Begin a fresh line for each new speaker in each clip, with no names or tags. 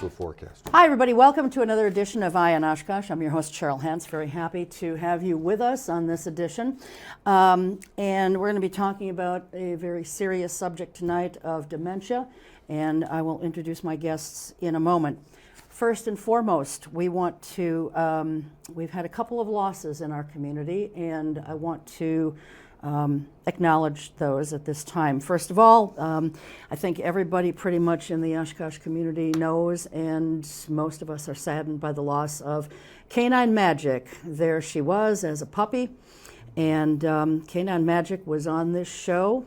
with forecast.
Hi, everybody. Welcome to another edition of On Oshkosh. I'm your host, Cheryl Hentz. Very happy to have you with us on this edition. And we're going to be talking about a very serious subject tonight of dementia, and I will introduce my guests in a moment. First and foremost, we want to, we've had a couple of losses in our community, and I want to acknowledge those at this time. First of all, I think everybody pretty much in the Oshkosh community knows, and most of us are saddened by the loss of Canine Magic. There she was as a puppy, and Canine Magic was on this show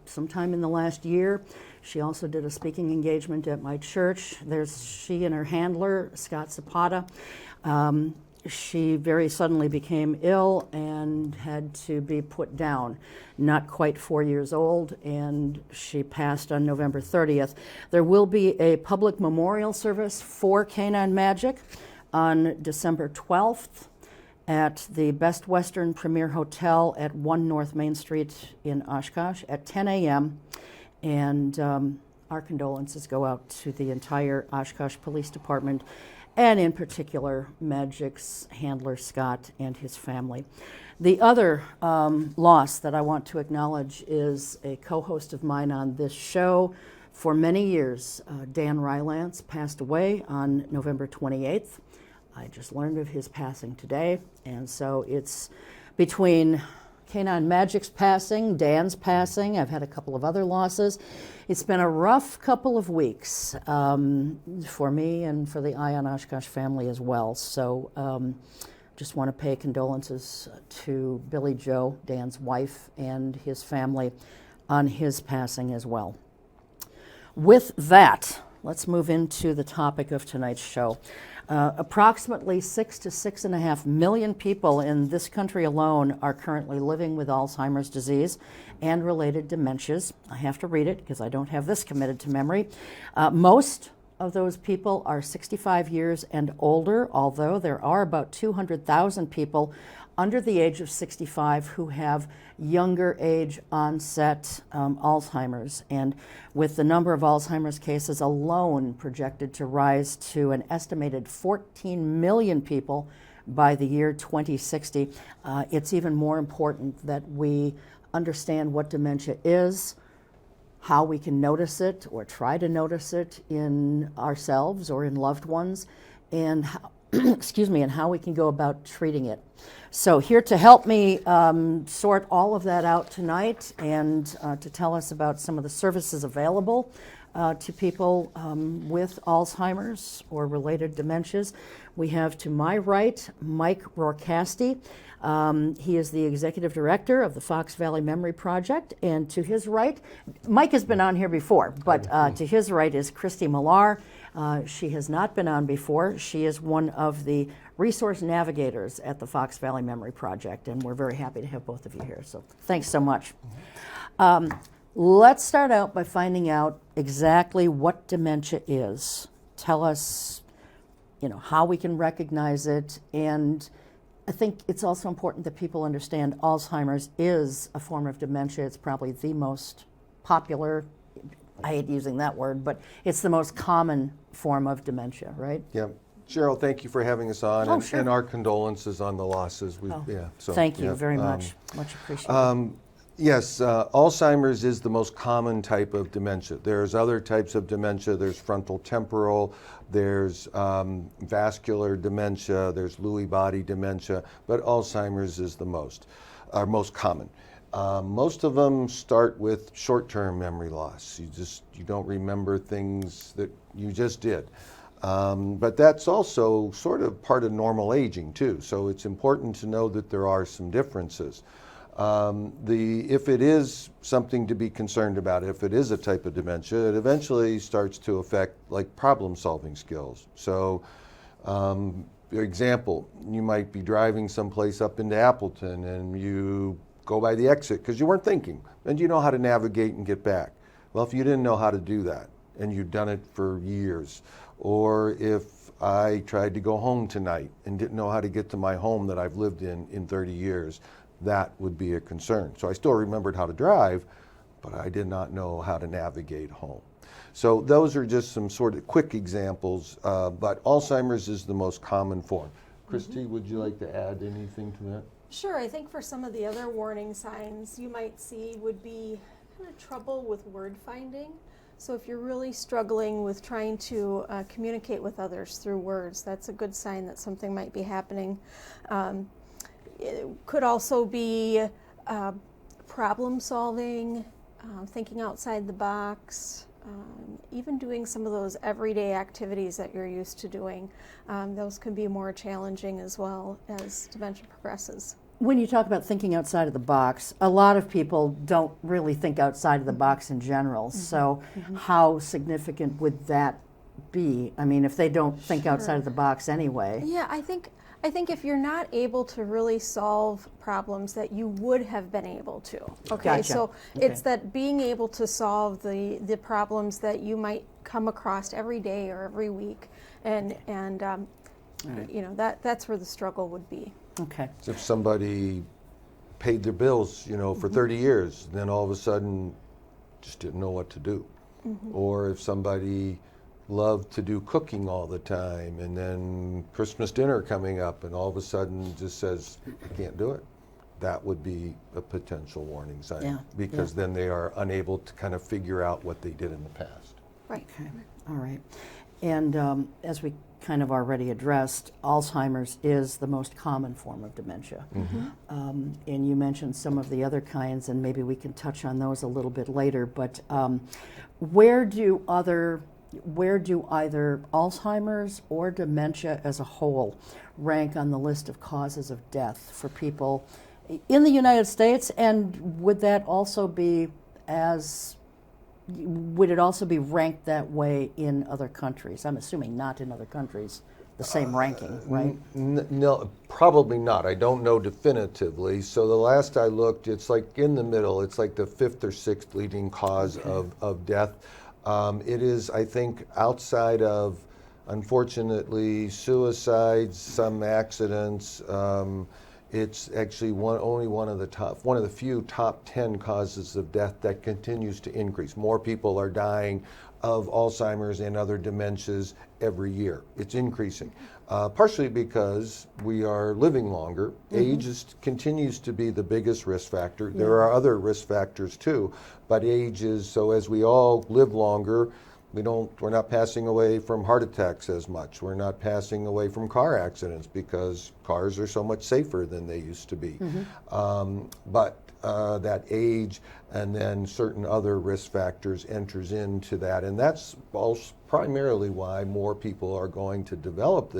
sometime in the last year. She also did a speaking engagement at my church. There's she and her handler, Scott Zapata. She very suddenly became ill and had to be put down. Not quite 4 years old, and she passed on November 30th. There will be a public memorial service for Canine Magic on December 12th at the Best Western Premier Hotel at 1 North Main Street in Oshkosh at 10 a.m. And our condolences go out to the entire Oshkosh Police Department, and in particular, Magic's handler, Scott, and his family. The other loss that I want to acknowledge is a co-host of mine on this show for many years. Dan Rylance passed away on November 28th. I just learned of his passing today, and so it's between Canine Magic's passing, Dan's passing. I've had a couple of other losses. It's been a rough couple of weeks for me and for the On Oshkosh family as well. So just want to pay condolences to Billy Joe, Dan's wife, and his family on his passing as well. With that, let's move into the topic of tonight's show. Approximately 6 to 6.5 million people in this country alone are currently living with Alzheimer's disease and related dementias. I have to read it because I don't have this committed to memory. Most of those people are 65 years and older, although there are about 200,000 people under the age of 65 who have younger age onset Alzheimer's. And with the number of Alzheimer's cases alone projected to rise to an estimated 14 million people by the year 2060, it's even more important that we understand what dementia is, how we can notice it or try to notice it in ourselves or in loved ones, and how, and how we can go about treating it. So here to help me sort all of that out tonight and to tell us about some of the services available to people with Alzheimer's or related dementias, we have to my right Mike Rohrkaste. He is the executive director of the Fox Valley Memory Project, and to his right, Mike has been on here before, but to his right is Kristy Millar. She has not been on before. She is one of the resource navigators at the Fox Valley Memory Project, and we're very happy to have both of you here, so thanks so much. Let's start out by finding out exactly what dementia is. Tell us, how we can recognize it, and I think it's also important that people understand Alzheimer's is a form of dementia. It's probably the most popular, I hate using that word, but it's the most common form of dementia, right?
Yeah. Cheryl, thank you for having us on,
Oh, sure.
and our condolences on the losses.
Thank you very much. Much appreciated.
Yes, Alzheimer's is the most common type of dementia. There's other types of dementia. There's frontal temporal, there's vascular dementia, there's Lewy body dementia, but Alzheimer's is the most common. Most of them start with short-term memory loss. You don't remember things that you just did. But that's also sort of part of normal aging too. So it's important to know that there are some differences. If it is something to be concerned about, if it is a type of dementia, it eventually starts to affect like problem-solving skills. So, for example, you might be driving someplace up into Appleton and you go by the exit because you weren't thinking, and you know how to navigate and get back. Well, if you didn't know how to do that and you've done it for years, or if I tried to go home tonight and didn't know how to get to my home that I've lived in 30 years, that would be a concern. So I still remembered how to drive, but I did not know how to navigate home. So those are just some sort of quick examples, but Alzheimer's is the most common form. Kristy, would you like to add anything to that?
Sure, I think for some of the other warning signs you might see would be kind of trouble with word finding. So if you're really struggling with trying to communicate with others through words, that's a good sign that something might be happening. It could also be problem solving, thinking outside the box, even doing some of those everyday activities that you're used to doing. Those can be more challenging as well as dementia progresses.
When you talk about thinking outside of the box, a lot of people don't really think outside of the box in general. So how significant would that be? I mean, if they don't think outside of the box anyway.
Yeah, I think if you're not able to really solve problems that you would have been able to. Okay,
Gotcha.
so it's that being able to solve the problems that you might come across every day or every week, and you know, that's where the struggle would be.
Okay.
If somebody paid their bills, for 30 years, then all of a sudden just didn't know what to do. Or if somebody loved to do cooking all the time, and then Christmas dinner coming up, and all of a sudden just says, I can't do it. That would be a potential warning sign, because then they are unable to kind of figure out what they did in the past.
Right.
Okay. All right. And as we kind of already addressed, Alzheimer's is the most common form of dementia. And you mentioned some of the other kinds, and maybe we can touch on those a little bit later. But where do either Alzheimer's or dementia as a whole rank on the list of causes of death for people in the United States? And would it also be ranked that way in other countries? I'm assuming not in other countries, the same ranking, right?
No, probably not. I don't know definitively. So the last I looked, it's like in the middle. It's like the 5th or 6th leading cause of death. It is, I think, outside of, unfortunately, suicides, some accidents. It's actually only one of the few top 10 causes of death that continues to increase. More people are dying of Alzheimer's and other dementias every year. It's increasing, partially because we are living longer. Age continues to be the biggest risk factor. There are other risk factors too, but age is, so as we all live longer, we're not passing away from heart attacks as much. We're not passing away from car accidents because cars are so much safer than they used to be. But that age and then certain other risk factors enters into that. And that's also primarily why more people are going to develop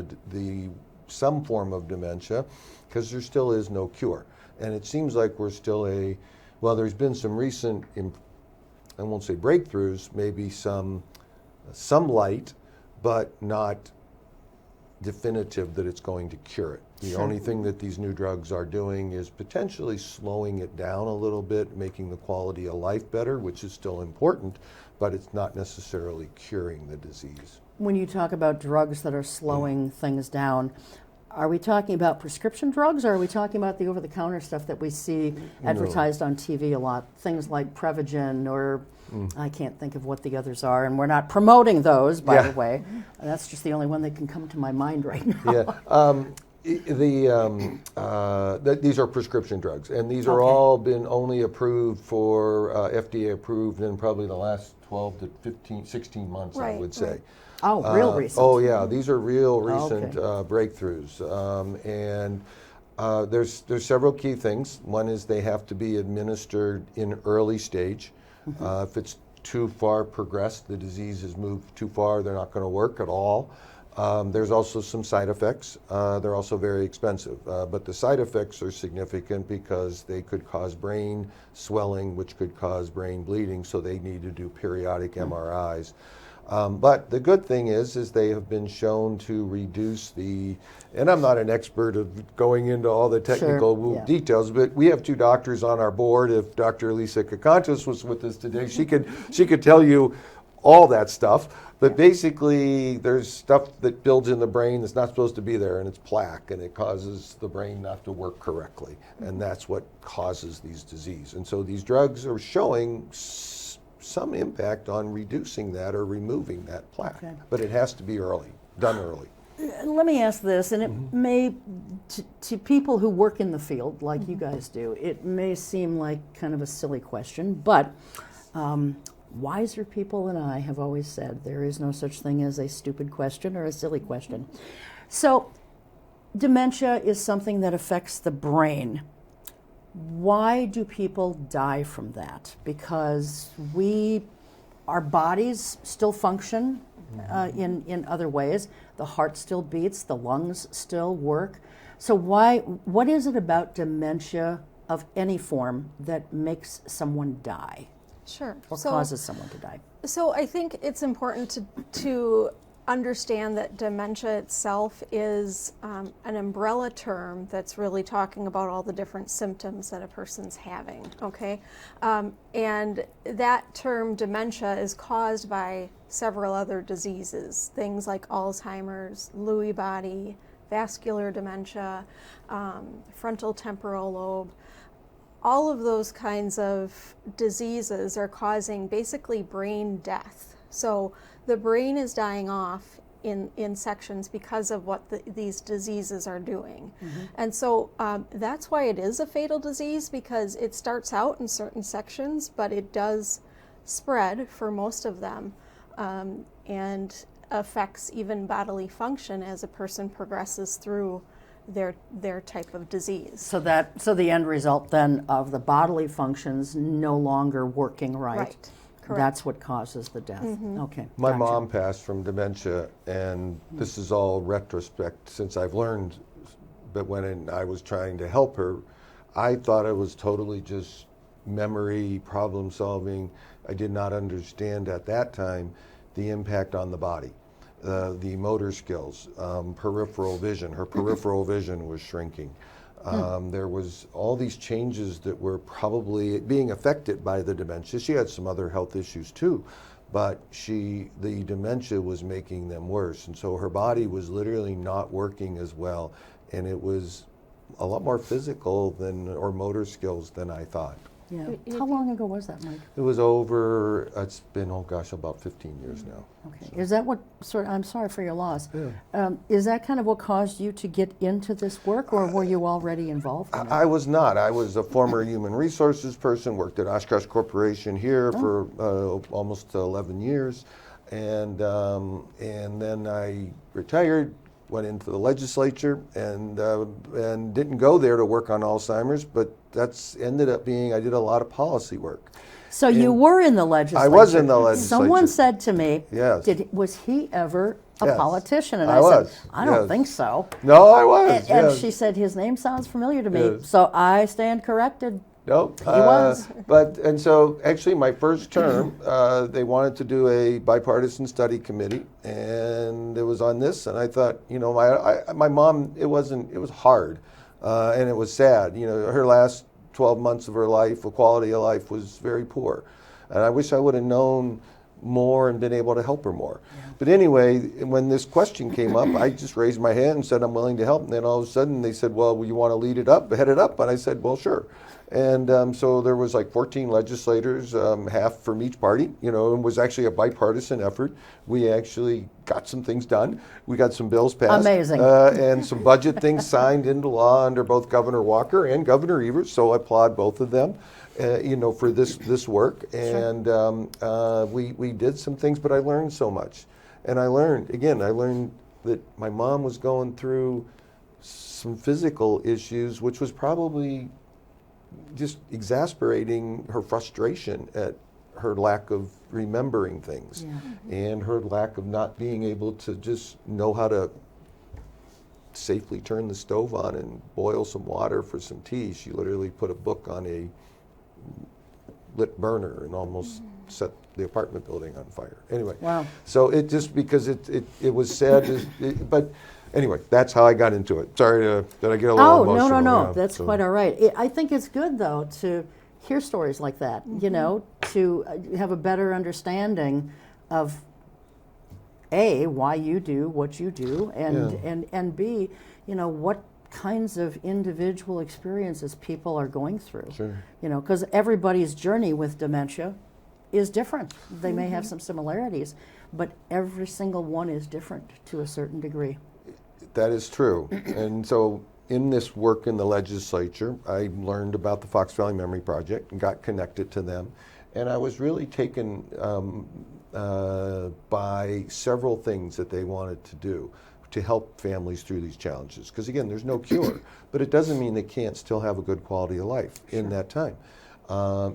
some form of dementia, because there still is no cure. And it seems like we're still there's been some recent, I won't say breakthroughs, maybe some light, but not definitive that it's going to cure it. The only thing that these new drugs are doing is potentially slowing it down a little bit, making the quality of life better, which is still important, but it's not necessarily curing the disease.
When you talk about drugs that are slowing things down, are we talking about prescription drugs, or are we talking about the over-the-counter stuff that we see advertised on TV a lot? Things like Prevagen, or I can't think of what the others are, and we're not promoting those, by the way. That's just the only one that can come to my mind right now.
These are prescription drugs, and these are all been only approved for FDA approved in probably the last 12 to 15, 16 months, I would say.
Right.
Oh, real recent.
Oh, yeah. These are real recent breakthroughs. And there's several key things. One is they have to be administered in early stage. If it's too far progressed, the disease has moved too far, they're not going to work at all. There's also some side effects. They're also very expensive. But the side effects are significant because they could cause brain swelling, which could cause brain bleeding, so they need to do periodic MRIs. But the good thing is they have been shown to reduce and I'm not an expert of going into all the technical details, but we have 2 doctors on our board. If Dr. Lisa Kakantos was with us today, she could tell you all that stuff, but basically there's stuff that builds in the brain that's not supposed to be there, and it's plaque, and it causes the brain not to work correctly, and that's what causes these diseases. And so these drugs are showing some impact on reducing that or removing that plaque, but it has to be done early.
Let me ask this, and it may, to people who work in the field like you guys do, it may seem like kind of a silly question, but wiser people than I have always said there is no such thing as a stupid question or a silly question. So dementia is something that affects the brain. Why do people die from that? Because our bodies still function in other ways. The heart still beats, the lungs still work. So what is it about dementia of any form that makes someone die?
Sure.
Or causes someone to die?
So I think it's important to understand that dementia itself is an umbrella term that's really talking about all the different symptoms that a person's having, okay? And that term dementia is caused by several other diseases, things like Alzheimer's, Lewy body, vascular dementia, frontal temporal lobe. All of those kinds of diseases are causing basically brain death. So the brain is dying off in sections because of what these diseases are doing. And so that's why it is a fatal disease, because it starts out in certain sections, but it does spread for most of them and affects even bodily function as a person progresses through their type of disease.
So the end result then of the bodily functions no longer working right.
Correct.
That's what causes the death. Okay.
My
gotcha.
mom passed from dementia, and this is all retrospect since I've learned, but when I was trying to help her, I thought it was totally just memory, problem solving. I did not understand at that time the impact on the body. The motor skills, peripheral vision. Her peripheral vision was shrinking. There was all these changes that were probably being affected by the dementia. She had some other health issues too, but the dementia was making them worse. And so her body was literally not working as well, and it was a lot more physical or motor skills than I thought.
Yeah. How long ago was that, Mike?
It was it's been, about 15 years now.
Okay. So. Is that what, I'm sorry for your loss. Yeah. Is that kind of what caused you to get into this work, or were you already involved in it?
I was not. I was a former human resources person, worked at Oshkosh Corporation here for almost 11 years, and then I retired, went into the legislature, and didn't go there to work on Alzheimer's, but that's ended up being, I did a lot of policy work.
So you were in the legislature.
I was in the legislature.
Someone said to me,
yes.
Was he ever a
Yes.
politician? And
I
said,
was.
I don't
Yes.
think so.
No, I was.
And
yes.
she said, his name sounds familiar to me.
Yes.
So I stand corrected.
Nope.
He was.
And so actually my first term, they wanted to do a bipartisan study committee, and it was on this, and I thought, my mom, it was hard, and it was sad. Her last 12 months of her life, the quality of life was very poor. And I wish I would have known more and been able to help her more. Yeah. But anyway, when this question came up, I just raised my hand and said, I'm willing to help. And then all of a sudden they said, well, you want to head it up? And I said, well, sure. And so there was like 14 legislators, half from each party, it was actually a bipartisan effort. We actually got some things done. We got some bills passed.
Amazing.
And some budget things signed into law under both Governor Walker and Governor Evers, so I applaud both of them, for this work. And we did some things, but I learned so much. And I learned that my mom was going through some physical issues, which was probably just exasperating her frustration at her lack of remembering things, and her lack of not being able to just know how to safely turn the stove on and boil some water for some tea. She literally put a book on a lit burner and almost set the apartment building on fire. Anyway,
wow.
So it just, because it was sad, but anyway, that's how I got into it. Sorry that I get a little emotional.
No.
Yeah,
That's quite all right. I think it's good, though, to hear stories like that, to have a better understanding of A, why you do what you do, and B, what kinds of individual experiences people are going through.
Sure.
Because everybody's journey with dementia is different. They may have some similarities, but every single one is different to a certain degree.
That is true. And so in this work in the legislature, I learned about the Fox Valley Memory Project and got connected to them. And I was really taken by several things that they wanted to do to help families through these challenges. Because again, there's no cure, but it doesn't mean they can't still have a good quality of life in that time.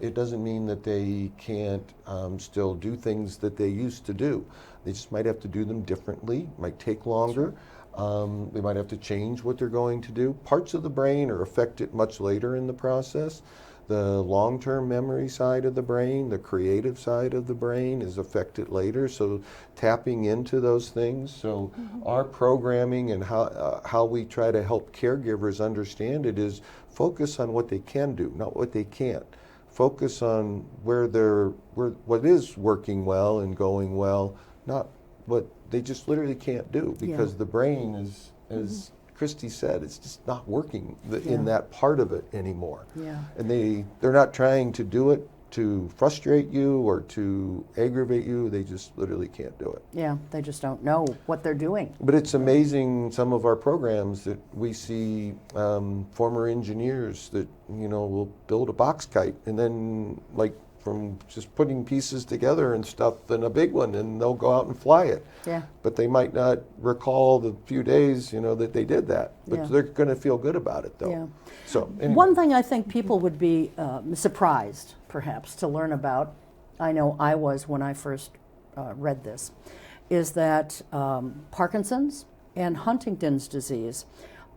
It doesn't mean that they can't still do things that they used to do. They just might have to do them differently, might take longer. They might have to change what they're going to do. Parts of the brain are affected much later in the process. The long-term memory side of the brain, the creative side of the brain is affected later, so tapping into those things. So our programming and how we try to help caregivers understand it is focus on what they can do, not what they can't. Focus on what is working well and going well, not what they just literally can't do, because the brain is, as Kristy said, it's just not working in that part of it anymore.
Yeah.
And they're not trying to do it to frustrate you or to aggravate you. They just literally can't do it.
Yeah, they just don't know what they're doing.
But it's amazing, some of our programs that we see former engineers that, will build a box kite and then from just putting pieces together and stuff in a big one, and they'll go out and fly it.
Yeah.
But they might not recall the few days, that they did that. But they're going to feel good about it, though.
Yeah.
So anyway.
One thing I think people would be surprised, perhaps, to learn about, I know I was when I first read this, is that Parkinson's and Huntington's disease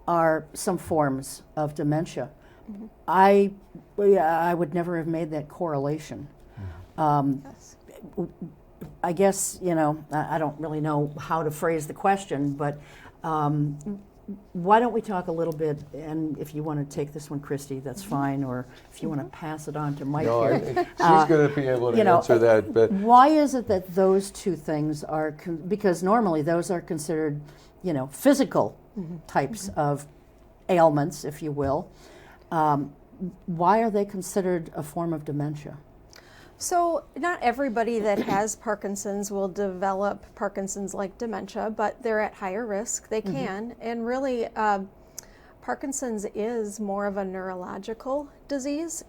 are some forms of dementia. I would never have made that correlation.
Yes.
I guess, I don't really know how to phrase the question, but why don't we talk a little bit, and if you want to take this one, Kristy, that's fine, or if you want to pass it on to Mike here.
She's going to be able to answer that. But
why is it that those two things are, because normally those are considered, physical types of ailments, if you will. Why are they considered a form of dementia?
So not everybody that has Parkinson's will develop Parkinson's-like dementia, but they're at higher risk. They can. And really, Parkinson's is more of a neurological disease.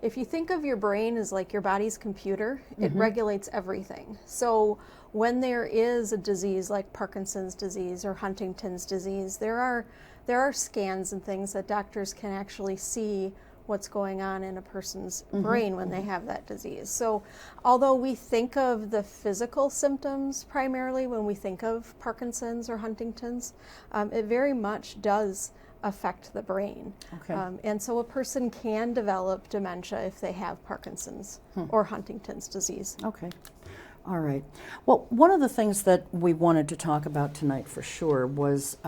If you think of your brain as like your body's computer, it regulates everything. So when there is a disease like Parkinson's disease or Huntington's disease, there are scans and things that doctors can actually see what's going on in a person's brain when they have that disease. So although we think of the physical symptoms primarily when we think of Parkinson's or Huntington's, it very much does affect the brain.
Okay.
And so a person can develop dementia if they have Parkinson's or Huntington's disease.
Okay. All right. Well, one of the things that we wanted to talk about tonight for sure was,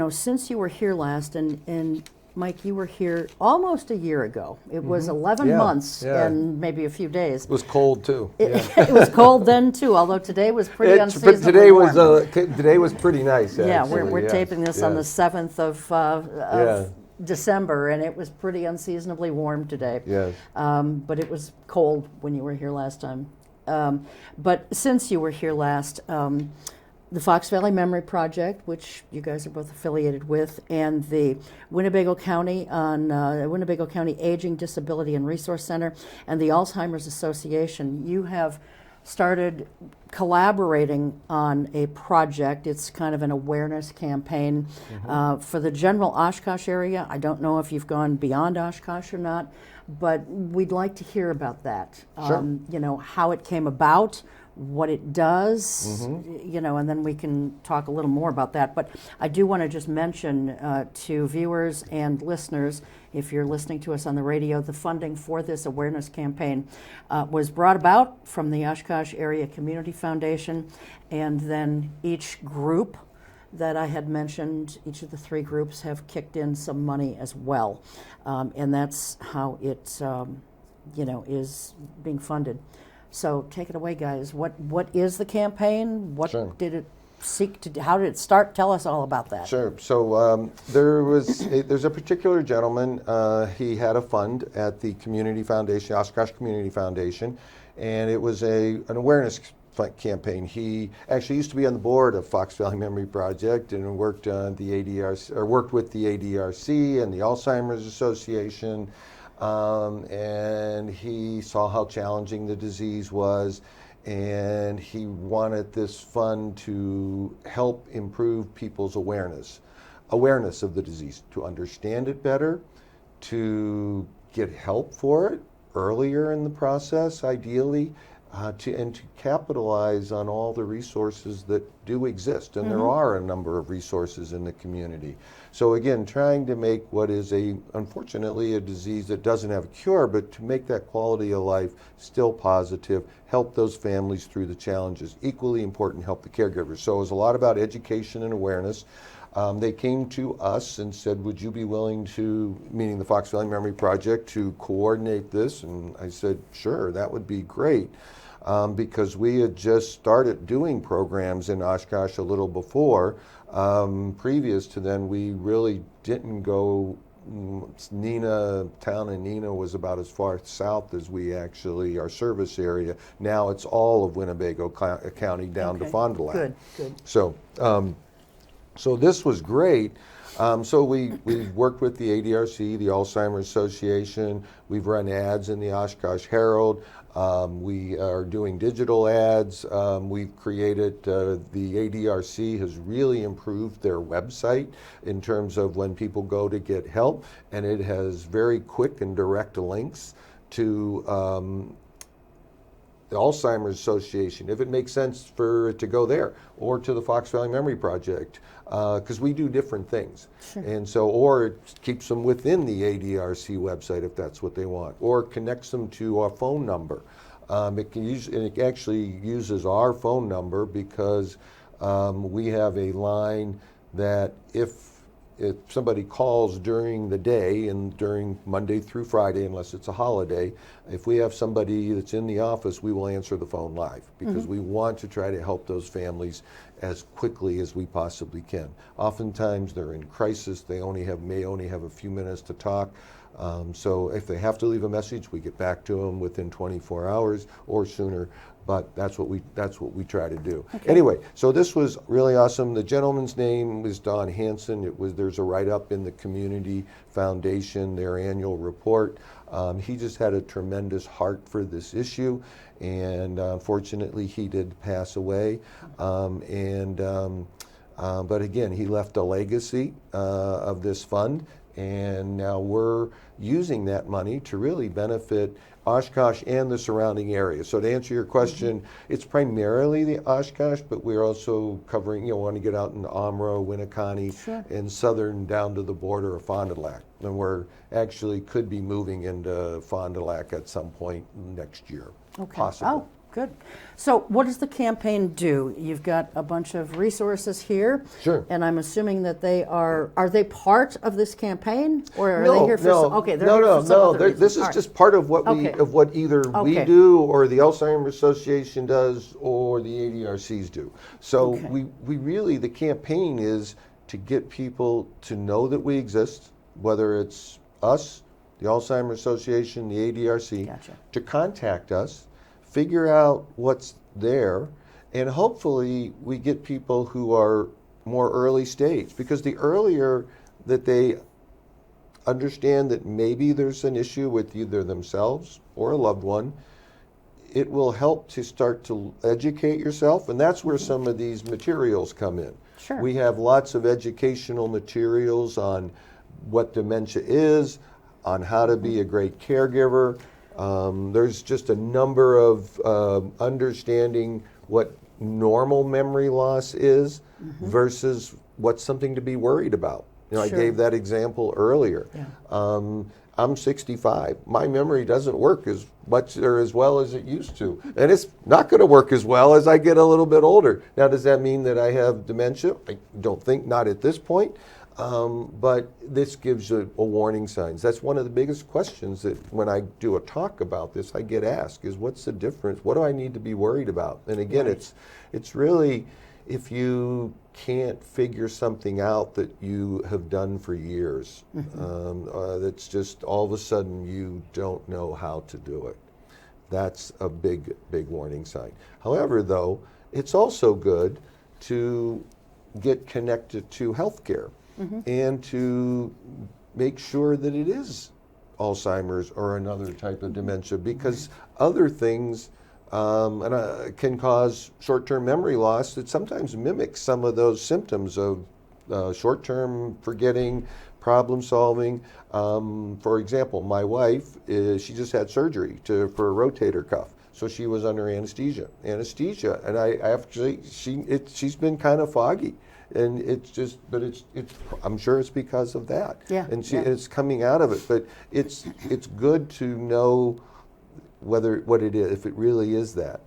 since you were here last, and Mike, you were here almost a year ago. It was 11 months and maybe a few days.
it was cold, too.
It was cold then, too, although today was pretty unseasonably
But today
warm.
today was pretty nice, actually.
Yeah, we're taping this on the 7th of December, and it was pretty unseasonably warm today.
Yes.
But it was cold when you were here last time. But since you were here last, the Fox Valley Memory Project, which you guys are both affiliated with, and the Winnebago County Aging, Disability, and Resource Center, and the Alzheimer's Association, you have started collaborating on a project. It's kind of an awareness campaign for the general Oshkosh area. I don't know if you've gone beyond Oshkosh or not, but we'd like to hear about that.
Sure.
How it came about, what it does, and then we can talk a little more about that. But I do want to just mention to viewers and listeners, if you're listening to us on the radio, the funding for this awareness campaign was brought about from the Oshkosh Area Community Foundation, and then each group that I had mentioned, each of the three groups have kicked in some money as well, and that's how it is being funded. So take it away, guys. What is the campaign? What
Sure.
did it seek to do? How did it start? Tell us all about that.
Sure. So there's a particular gentleman. He had a fund at the community foundation, Oshkosh Community Foundation, and it was an awareness campaign. He actually used to be on the board of Fox Valley Memory Project and worked on the ADRC, or worked with the ADRC and the Alzheimer's Association. And he saw how challenging the disease was, and he wanted this fund to help improve people's awareness of the disease, to understand it better, to get help for it earlier in the process, ideally, and to capitalize on all the resources that do exist. And there are a number of resources in the community. So again, trying to make what is unfortunately a disease that doesn't have a cure, but to make that quality of life still positive, help those families through the challenges. Equally important, help the caregivers. So it was a lot about education and awareness. They came to us and said, would you be willing to, meaning the Fox Valley Memory Project, to coordinate this? And I said, sure, that would be great. Because we had just started doing programs in Oshkosh a little before. Previous to then, we really didn't go. Town in Neenah was about as far south as we actually, our service area. Now it's all of Winnebago County down to Fond du Lac.
Good.
So this was great. So we've worked with the ADRC, the Alzheimer's Association. We've run ads in the Oshkosh Herald. We are doing digital ads. We've created, the ADRC has really improved their website in terms of when people go to get help, and it has very quick and direct links to the Alzheimer's Association, if it makes sense for it to go there, or to the Fox Valley Memory Project, because we do different things.
Sure.
And so, or it keeps them within the ADRC website if that's what they want, or connects them to our phone number. It actually uses our phone number because we have a line that if somebody calls during the day and during Monday through Friday, unless it's a holiday, if we have somebody that's in the office, we will answer the phone live because we want to try to help those families as quickly as we possibly can. Oftentimes they're in crisis, they may only have a few minutes to talk. So if they have to leave a message, we get back to them within 24 hours or sooner. But that's what we try to do.
Okay.
Anyway, so this was really awesome. The gentleman's name was Don Hanson. There's a write-up in the Community Foundation, their annual report. He just had a tremendous heart for this issue, and unfortunately he did pass away. But again, he left a legacy of this fund, and now we're using that money to really benefit Oshkosh and the surrounding area. So to answer your question, it's primarily the Oshkosh, but we're also covering, want to get out in Omro, Winneconne,
Sure.
and southern down to the border of Fond du Lac. And we're actually could be moving into Fond du Lac at some point next year, possibly.
Oh, good. So what does the campaign do? You've got a bunch of resources here.
Sure.
And I'm assuming that they are they part of this campaign? Or are they here for some, okay, they're here for some other reasons.
This is
All right.
just part of what
Okay.
what either we
Okay.
do or the Alzheimer's Association does or the ADRCs do. So
Okay.
we really, the campaign is to get people to know that we exist, whether it's us, the Alzheimer's Association, the ADRC,
Gotcha.
to contact us, figure out what's there, and hopefully we get people who are more early stage, because the earlier that they understand that maybe there's an issue with either themselves or a loved one, it will help to start to educate yourself, and that's where some of these materials come in.
Sure.
We have lots of educational materials on what dementia is, on how to be a great caregiver. There's just a number of understanding what normal memory loss is versus what's something to be worried about. I
Sure.
gave that example earlier.
Yeah.
I'm 65. My memory doesn't work as much or as well as it used to. And it's not going to work as well as I get a little bit older. Now, does that mean that I have dementia? I don't think, not at this point. But this gives a warning signs. That's one of the biggest questions that when I do a talk about this, I get asked is, what's the difference? What do I need to be worried about? And again, it's really, if you can't figure something out that you have done for years, that's just all of a sudden you don't know how to do it. That's a big warning sign. However, though, it's also good to get connected to healthcare and to make sure that it is Alzheimer's or another type of dementia, because other things can cause short-term memory loss that sometimes mimics some of those symptoms of short-term forgetting, problem solving. For example, my wife, she just had surgery for a rotator cuff. So she was under anesthesia, and I actually, she's been kind of foggy, and but I'm sure it's because of that.
Yeah.
And it's coming out of it, but it's good to know what it is, if it really is that.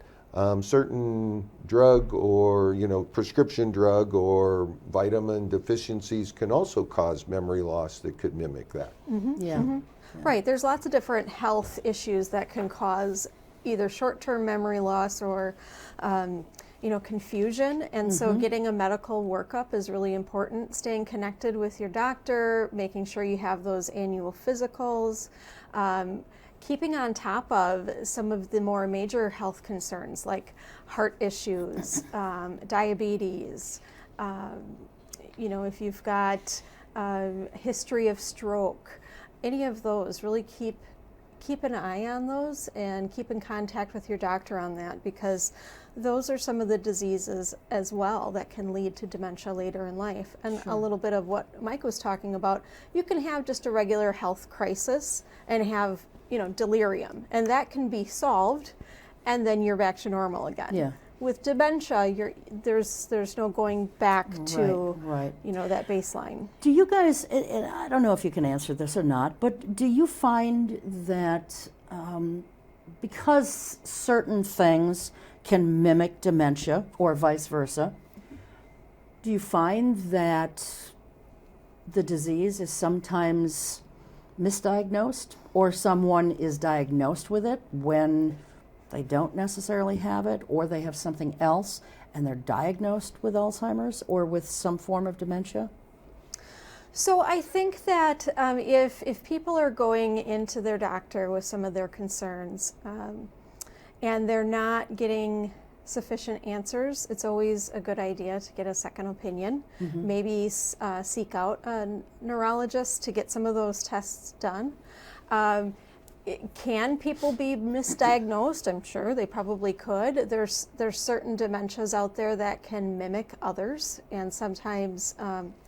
Certain drug or prescription drug or vitamin deficiencies can also cause memory loss that could mimic that.
Yeah.
Right, there's lots of different health issues that can cause either short-term memory loss or confusion, and so getting a medical workup is really important. Staying connected with your doctor, making sure you have those annual physicals, keeping on top of some of the more major health concerns like heart issues, diabetes, if you've got history of stroke, any of those, really keep an eye on those and keep in contact with your doctor on that, because those are some of the diseases as well that can lead to dementia later in life. And a little bit of what Mike was talking about, you can have just a regular health crisis and have delirium, and that can be solved, and then you're back to normal again.
Yeah.
With dementia, there's no going back to
right.
That baseline.
Do you guys, and I don't know if you can answer this or not, but do you find that because certain things can mimic dementia or vice versa, do you find that the disease is sometimes misdiagnosed, or someone is diagnosed with it when they don't necessarily have it, or they have something else and they're diagnosed with Alzheimer's or with some form of dementia?
So I think that if people are going into their doctor with some of their concerns and they're not getting sufficient answers, it's always a good idea to get a second opinion. Maybe seek out a neurologist to get some of those tests done. Can people be misdiagnosed? I'm sure they probably could. There's certain dementias out there that can mimic others, and sometimes,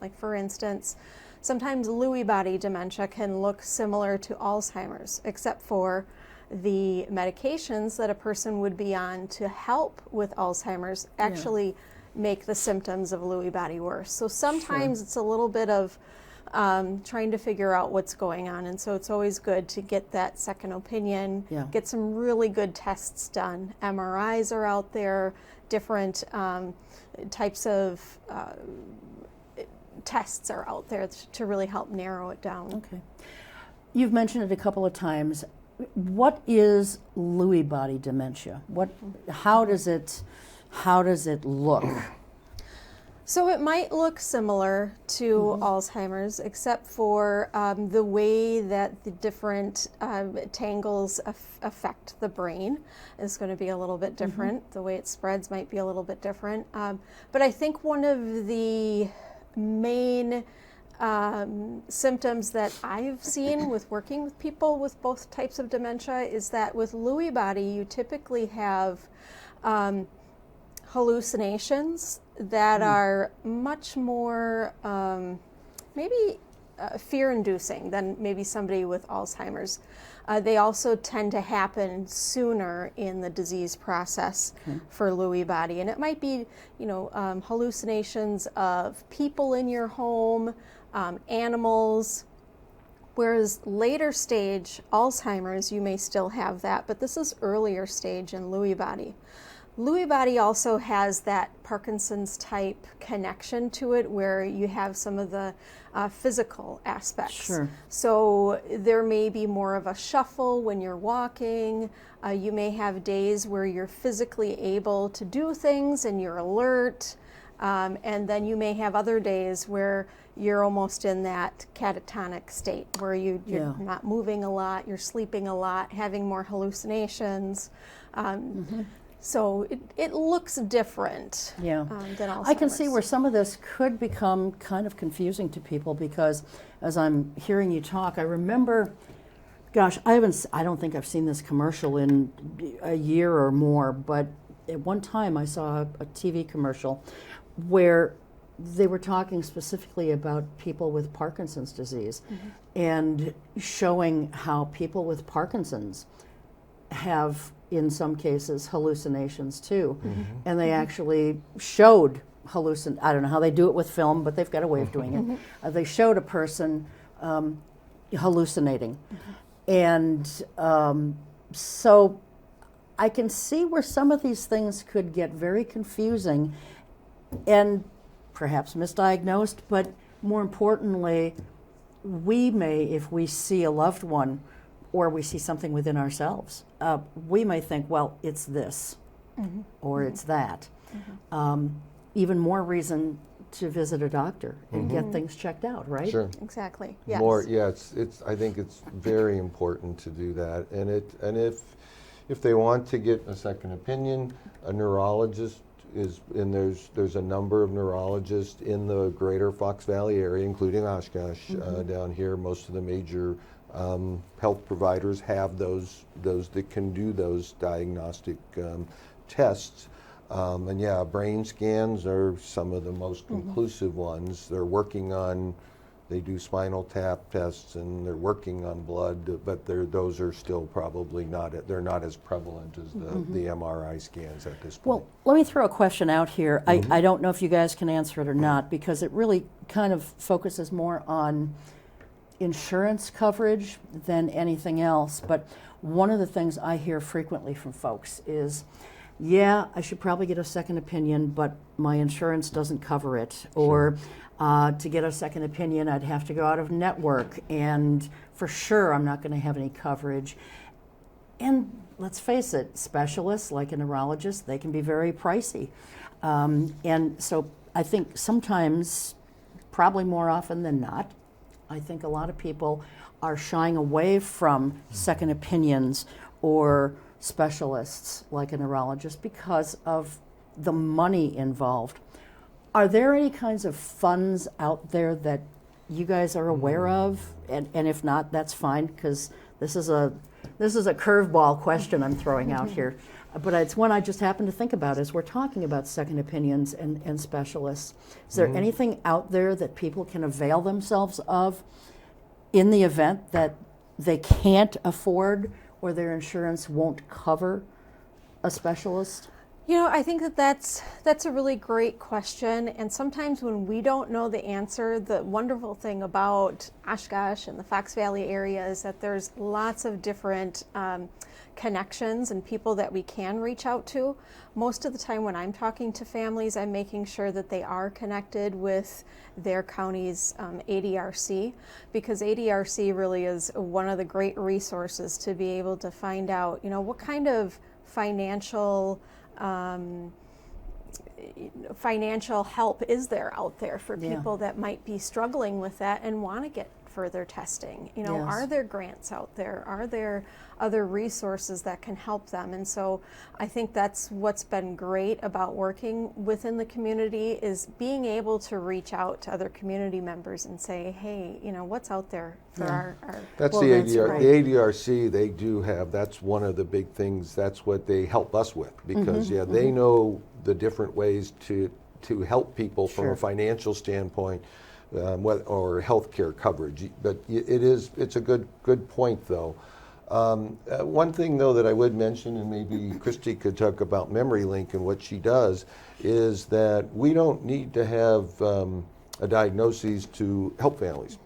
like for instance, sometimes Lewy body dementia can look similar to Alzheimer's, except for the medications that a person would be on to help with Alzheimer's actually make the symptoms of Lewy body worse. So sometimes it's a little bit of trying to figure out what's going on, and so it's always good to get that second opinion, get some really good tests done. MRIs are out there, different types of tests are out there to really help narrow it down.
Okay. You've mentioned it a couple of times. What is Lewy body dementia? How does it look?
So it might look similar to Alzheimer's, except for the way that the different tangles affect the brain is going to be a little bit different. The way it spreads might be a little bit different. But I think one of the main symptoms that I've seen with working with people with both types of dementia is that with Lewy body, you typically have hallucinations that are much more maybe fear-inducing than maybe somebody with Alzheimer's. They also tend to happen sooner in the disease process for Lewy body, and it might be, hallucinations of people in your home, animals. Whereas later stage Alzheimer's, you may still have that, but this is earlier stage in Lewy body. Lewy body also has that Parkinson's type connection to it where you have some of the physical aspects.
Sure.
So there may be more of a shuffle when you're walking. You may have days where you're physically able to do things and you're alert. And then you may have other days where you're almost in that catatonic state where you're not moving a lot, you're sleeping a lot, having more hallucinations. So it looks different than Alzheimer's.
I can see where some of this could become kind of confusing to people because as I'm hearing you talk, I remember, gosh, I don't think I've seen this commercial in a year or more, but at one time I saw a TV commercial where they were talking specifically about people with Parkinson's disease and showing how people with Parkinson's have, in some cases, hallucinations too. And they actually showed I don't know how they do it with film, but they've got a way of doing it. They showed a person hallucinating. And so I can see where some of these things could get very confusing and perhaps misdiagnosed, but more importantly, we may, if we see a loved one or we see something within ourselves, we may think, well, it's this or it's that. Even more reason to visit a doctor and get things checked out, right?
Sure.
Exactly. Yes.
It's I think it's very important to do that, and if they want to get a second opinion, a neurologist there's a number of neurologists in the greater Fox Valley area, including Oshkosh down here. Most of the major health providers have those that can do those diagnostic tests. And brain scans are some of the most conclusive ones. They do spinal tap tests and they're working on blood, but those are still probably they're not as prevalent as the MRI scans at this point.
Well, let me throw a question out here. I don't know if you guys can answer it or not because it really kind of focuses more on insurance coverage than anything else. But one of the things I hear frequently from folks is, I should probably get a second opinion, but my insurance doesn't cover it. Or to get a second opinion, I'd have to go out of network, and for sure I'm not going to have any coverage. And let's face it, specialists like a neurologist, they can be very pricey. And so I think sometimes, probably more often than not, I think a lot of people are shying away from second opinions or specialists like a neurologist because of the money involved. Are there any kinds of funds out there that you guys are aware of? And if not, that's fine, because this is a curveball question I'm throwing out here. But it's one I just happen to think about as we're talking about second opinions and specialists. Is there anything out there that people can avail themselves of in the event that they can't afford or their insurance won't cover a specialist?
I think that's a really great question, and sometimes when we don't know the answer, the wonderful thing about Oshkosh and the Fox Valley area is that there's lots of different connections and people that we can reach out to. Most of the time when I'm talking to families, I'm making sure that they are connected with their county's ADRC, because ADRC really is one of the great resources to be able to find out, what kind of financial help is there out there for people that might be struggling with that and want to get further testing. Are there grants out there? Are there other resources that can help them? And so I think that's what's been great about working within the community, is being able to reach out to other community members and say, hey, what's out there for our
That's the ADRC, they do have, that's one of the big things, that's what they help us with, because they know the different ways to help people from a financial standpoint, or healthcare coverage. But it's a good point though. One thing though that I would mention, and maybe Kristy could talk about MemoryLink and what she does, is that we don't need to have a diagnosis to help families.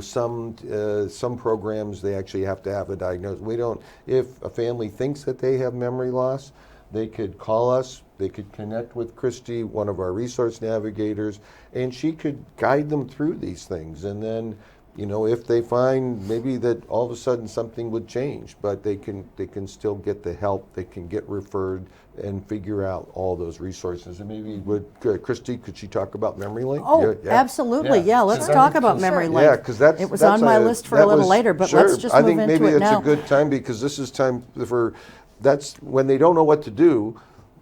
Some programs, they actually have to have a diagnosis. We don't, if a family thinks that they have memory loss, they could call us, they could connect with Kristy, one of our resource navigators, and she could guide them through these things. And then, you know, if they find maybe that all of a sudden something would change, but they can still get the help, they can get referred and figure out all those resources. And maybe Kristy, could she talk about Memory Link?
Oh, absolutely. Yeah, let's talk about Memory Link.
Yeah, because
it was on my list for a little later, but let's just move into it now.
I think maybe it's a good time, because this is time for, that's when they don't know what to do.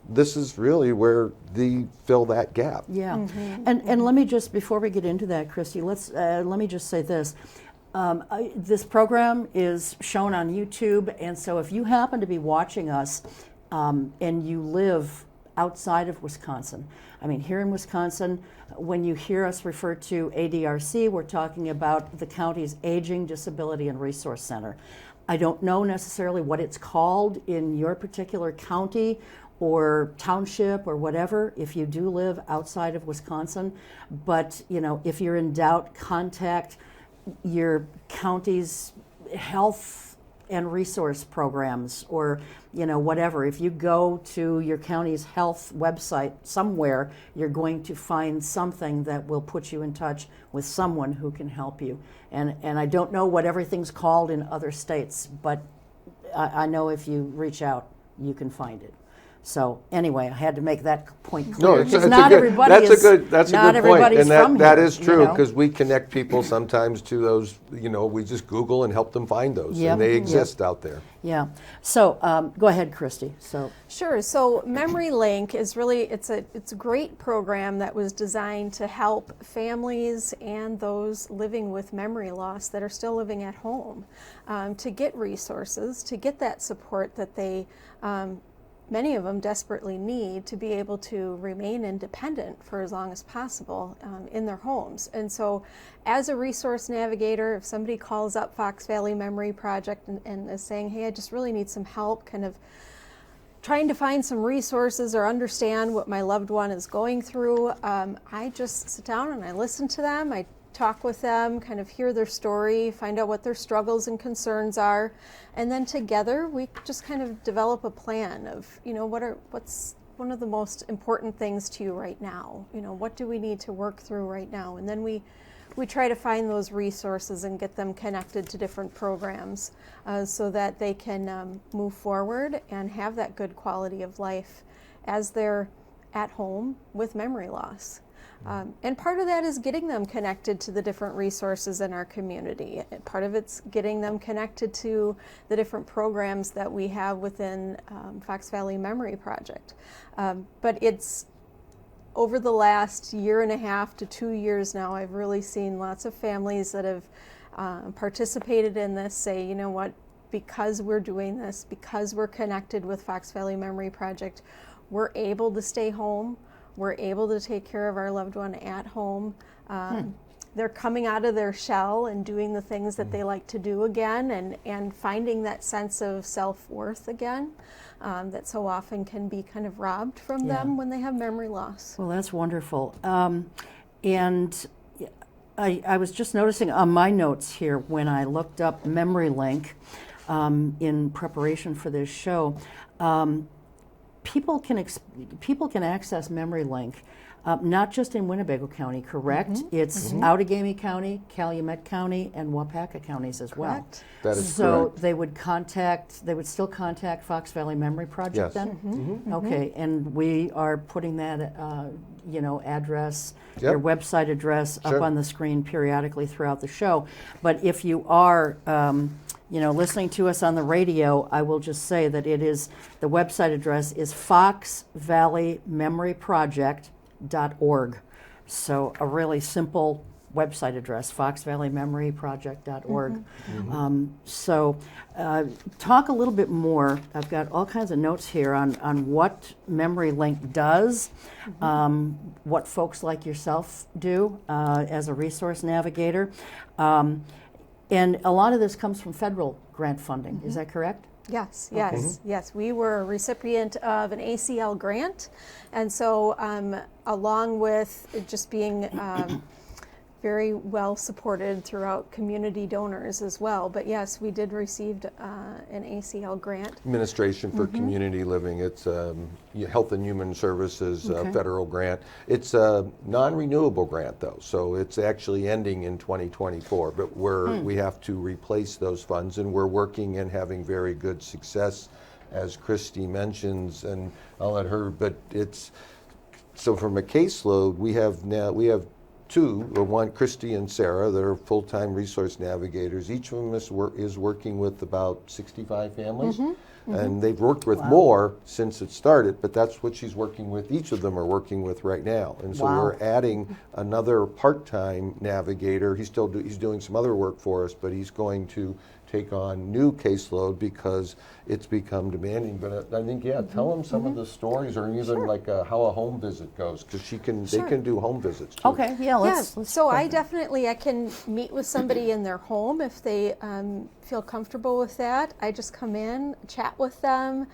This is really where they fill that gap.
Yeah, and let me just, before we get into that, Kristy, let me just say this. This program is shown on YouTube, and so if you happen to be watching us and you live outside of Wisconsin, I mean, here in Wisconsin, when you hear us refer to ADRC, we're talking about the county's Aging, Disability, and Resource Center. I don't know necessarily what it's called in your particular county or township or whatever, if you do live outside of Wisconsin. But, you know, if you're in doubt, contact your county's health and resource programs, or, you know, whatever. If you go to your county's health website somewhere, you're going to find something that will put you in touch with someone who can help you. And I don't know what everything's called in other states, but I know if you reach out, you can find it. So anyway, I had to make that point clear.
No, that's a good point, and that is true, because we connect people sometimes to those. You know, we just Google and help them find those, and they exist out there.
Yeah. So go ahead, Kristy. So
sure. So Memory Link is really it's a great program that was designed to help families and those living with memory loss that are still living at home to get resources, to get that support that they. Many of them desperately need to be able to remain independent for as long as possible in their homes. And so as a resource navigator, if somebody calls up Fox Valley Memory Project and is saying, hey, I just really need some help kind of trying to find some resources or understand what my loved one is going through, I just sit down and I listen to them. I talk with them, kind of hear their story, find out what their struggles and concerns are, and then together we just kind of develop a plan of, you know, what's one of the most important things to you right now? You know, what do we need to work through right now? And then we try to find those resources and get them connected to different programs so that they can move forward and have that good quality of life as they're at home with memory loss. And part of that is getting them connected to the different resources in our community. Part of it's getting them connected to the different programs that we have within Fox Valley Memory Project. But it's over the last 1.5 to 2 years now, I've really seen lots of families that have participated in this say, you know what, because we're doing this, because we're connected with Fox Valley Memory Project, we're able to stay home. We're able to take care of our loved one at home. They're coming out of their shell and doing the things that they like to do again, and finding that sense of self-worth again that so often can be kind of robbed from them when they have memory loss.
Well, that's wonderful. And I was just noticing on my notes here when I looked up Memory Link in preparation for this show, people can access Memory Link, not just in Winnebago County, correct? It's Outagamie County, Calumet County, and Wapaka counties as well.
Correct.
That is
so
correct.
They would still contact Fox Valley Memory Project then? Okay, and we are putting that address, your website address up on the screen periodically throughout the show. But if you are listening to us on the radio, I will just say that the website address is foxvalleymemoryproject.org. So a really simple website address, foxvalleymemoryproject.org. So talk a little bit more. I've got all kinds of notes here on what Memory Link does, what folks like yourself do as a resource navigator. And a lot of this comes from federal grant funding, is that correct?
Yes. We were a recipient of an ACL grant, and so along with just being very well supported throughout community donors as well. But yes, we did receive an ACL grant.
Administration for Community Living. It's Health and Human Services federal grant. It's a non-renewable grant though, so it's actually ending in 2024. But we have to replace those funds, and we're working and having very good success, as Kristy mentions, and I'll let her. But it's so from a caseload, we have two, one, Kristy and Sarah, that are full-time resource navigators. Each of them is working with about 65 families, and they've worked with more since it started, but that's what she's working with. Each of them are working with right now, and so we're adding another part-time navigator. He's doing some other work for us, but he's going to take on new caseload because it's become demanding. But I think, tell them some of the stories, or even like how a home visit goes, because they can do home visits too.
Okay, let's
so I can meet with somebody in their home if they feel comfortable with that. I just come in, chat with them,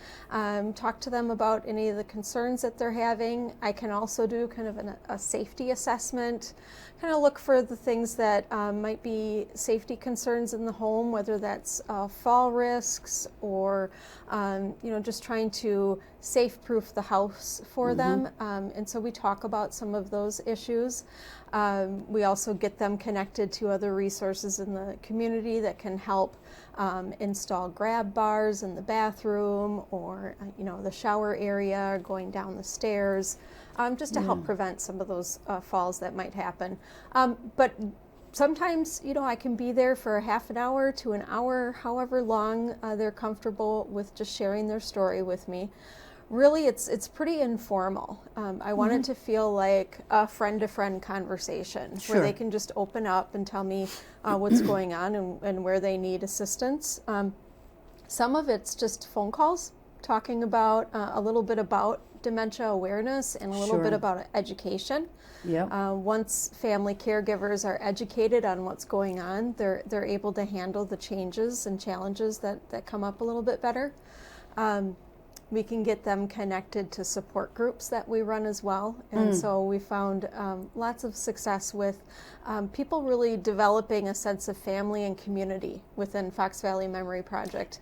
talk to them about any of the concerns that they're having. I can also do kind of a safety assessment, kind of look for the things that might be safety concerns in the home, whether that's fall risks or just trying to safe-proof the house for them. And so we talk about some of those issues. We also get them connected to other resources in the community that can help install grab bars in the bathroom or the shower area, or going down the stairs, just to help prevent some of those falls that might happen. But sometimes, I can be there for a half an hour to an hour, however long they're comfortable with just sharing their story with me. Really, it's pretty informal. I want it to feel like a friend-to-friend conversation where they can just open up and tell me what's going on and where they need assistance. Some of it's just phone calls, talking about a little bit about dementia awareness and a little bit about education. Once family caregivers are educated on what's going on, they're able to handle the changes and challenges that come up a little bit better. We can get them connected to support groups that we run as well. And so we found lots of success with people really developing a sense of family and community within Fox Valley Memory Project.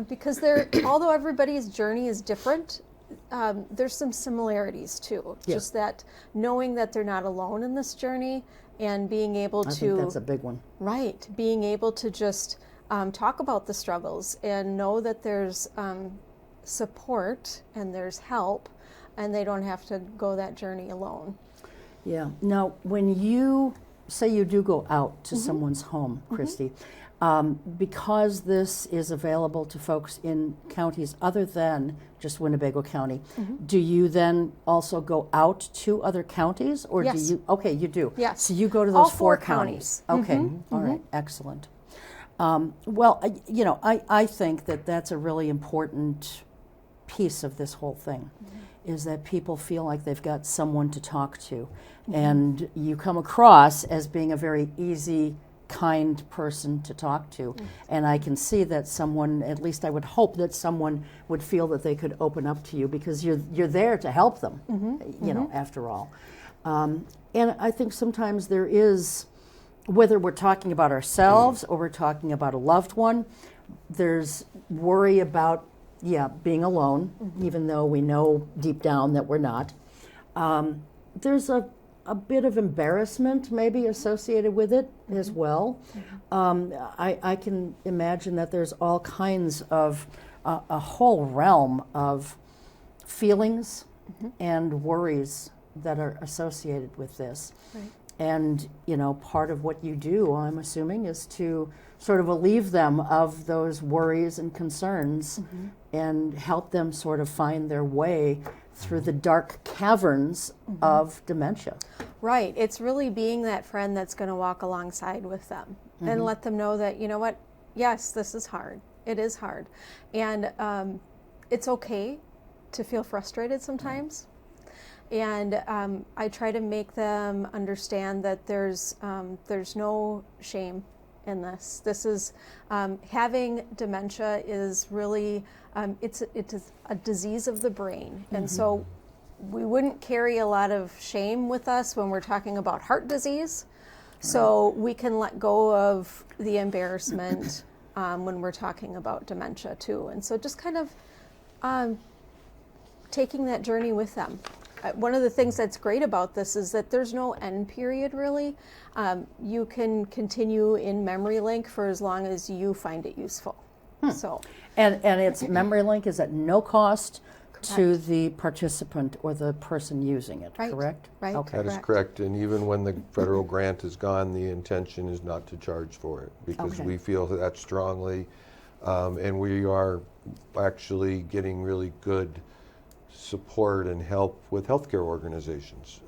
Because although everybody's journey is different, there's some similarities too. Just that knowing that they're not alone in this journey, and being able to... I
think that's a big one.
Right. Being able to just talk about the struggles and know that there's support and there's help, and they don't have to go that journey alone.
Now, when you say you do go out to someone's home, Kristy, because this is available to folks in counties other than just Winnebago County, do you then also go out to other counties, or do you? Okay, you do.
Yes.
So you go to those
all
four
counties.
Okay. All right. Excellent. Well, I think that that's a really important piece of this whole thing, is that people feel like they've got someone to talk to, and you come across as being a very easy, kind person to talk to. And I can see that someone, at least I would hope that someone would feel that they could open up to you, because you're there to help them, after all. And I think sometimes there is, whether we're talking about ourselves or we're talking about a loved one, there's worry about being alone, even though we know deep down that we're not. There's a bit of embarrassment maybe associated with it as well. I can imagine that there's all kinds of a whole realm of feelings and worries that are associated with this. And, part of what you do, I'm assuming, is to sort of relieve them of those worries and concerns and help them sort of find their way through the dark caverns of dementia.
Right. It's really being that friend that's going to walk alongside with them and let them know that, yes, this is hard. It is hard. And it's okay to feel frustrated sometimes. And I try to make them understand that there's no shame in this. This is having dementia is really it's a disease of the brain, and so we wouldn't carry a lot of shame with us when we're talking about heart disease, So we can let go of the embarrassment when we're talking about dementia too. And so just kind of taking that journey with them. One of the things that's great about this is that there's no end period really. You can continue in Memory Link for as long as you find it useful. So,
And it's Memory Link is at no cost to the participant or the person using it,
Right.
correct?
Right.
Okay.
That is correct, and even when the federal grant is gone, the intention is not to charge for it, because
Okay.
we feel that strongly, and we are actually getting really good support and help with healthcare organizations,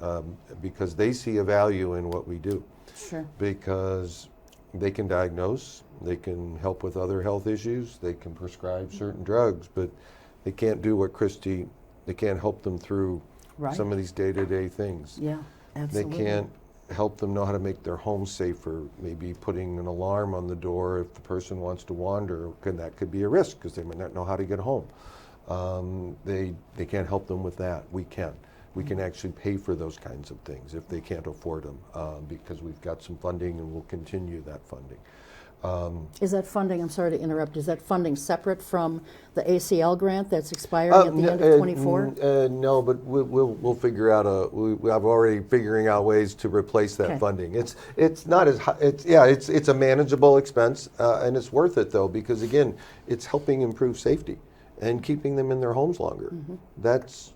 because they see a value in what we do,
Sure.
because they can diagnose, they can help with other health issues, they can prescribe certain drugs, but they can't do what Kristy, they can't help them through
Right.
some of these day-to-day things.
Yeah,
They
absolutely.
can't help them know how to make their home safer, maybe putting an alarm on the door if the person wants to wander, that could be a risk because they might not know how to get home. They can't help them with that. We can. We can actually pay for those kinds of things if they can't afford them, because we've got some funding and we'll continue that funding.
Is that funding, I'm sorry to interrupt, is that funding separate from the ACL grant that's expiring at the end of 24?
No, but we'll figure out I'm already figuring out ways to replace that
Okay.
funding. It's not as high, it's a manageable expense, and it's worth it though, because again, it's helping improve safety and keeping them in their homes longer. That's